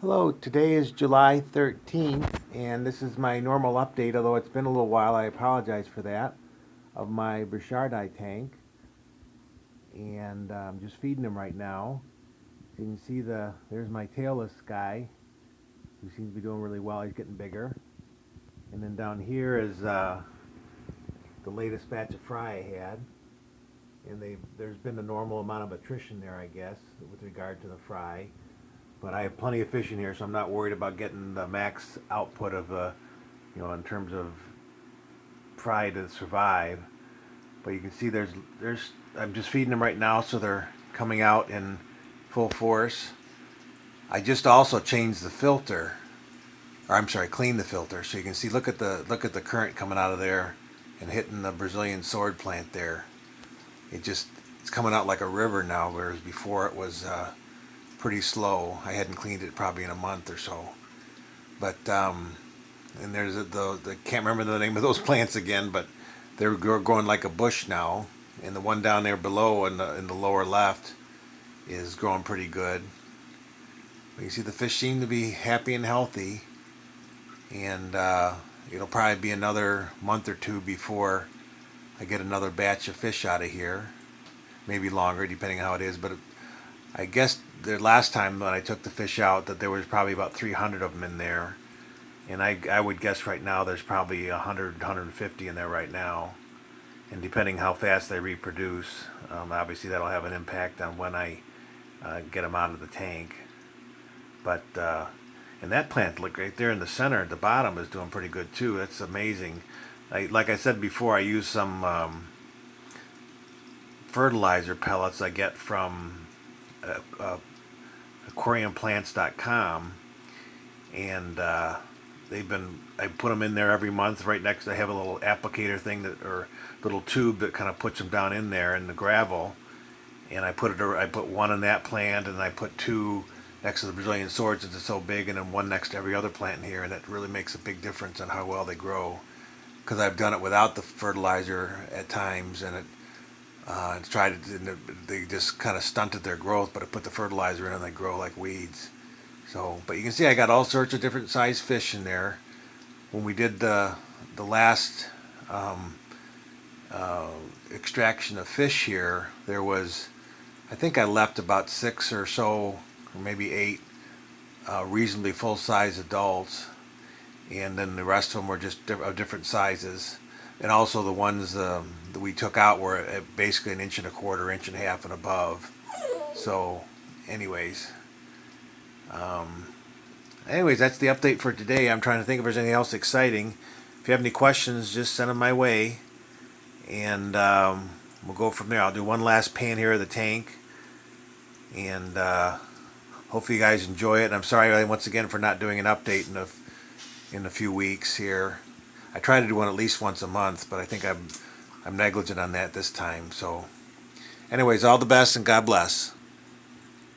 Hello, today is July 13th, and this is my normal update, although it's been a little while, I apologize for that, of my Brichardi tank. And I'm just feeding him right now. So you can see there's my tailless guy, who seems to be doing really well. He's getting bigger. And then down here is the latest batch of fry I had. And there's been a normal amount of attrition there, I guess, with regard to the fry. But I have plenty of fish in here, so I'm not worried about getting the max output of in terms of fry to survive. But you can see I'm just feeding them right now, so they're coming out in full force. I just also changed the filter, or I'm sorry, cleaned the filter, so you can see. Look at the current coming out of there and hitting the Brazilian sword plant there. It's coming out like a river now, whereas before it was pretty slow. I hadn't cleaned it probably in a month or so. But and there's the can't remember the name of those plants again, but they're growing like a bush now. And the one down there below in the lower left is growing pretty good. But you see the fish seem to be happy and healthy, and it'll probably be another month or two before I get another batch of fish out of here. Maybe longer, depending on how it is. But I guess the last time when I took the fish out, that there was probably about 300 of them in there. And I would guess right now there's probably 100, 150 in there right now. And depending how fast they reproduce, obviously that'll have an impact on when I get them out of the tank. But and that plant, look right there in the center at the bottom, is doing pretty good too. That's amazing. Like I said before, I use some fertilizer pellets I get from aquariumplants.com, and I put them in there every month. Right next, I have a little applicator thing or little tube that kind of puts them down in there in the gravel, and I put one in that plant, and I put two next to the Brazilian sword since it's so big, and then one next to every other plant in here, and it really makes a big difference on how well they grow. Because I've done it without the fertilizer at times, and they just kind of stunted their growth. But I put the fertilizer in, and they grow like weeds. So, but you can see I got all sorts of different size fish in there. When we did the last extraction of fish here, there was, I think I left about 6 or so, or maybe 8 reasonably full-size adults, and then the rest of them were just of different sizes. And also the ones that we took out were at basically 1.25 inches, 1.5 inches and above. So, anyways, that's the update for today. I'm trying to think if there's anything else exciting. If you have any questions, just send them my way, and we'll go from there. I'll do one last pan here of the tank, and hopefully you guys enjoy it. And I'm sorry once again for not doing an update in a few weeks here. I try to do one at least once a month, but I think I'm negligent on that this time. So anyways, all the best and God bless.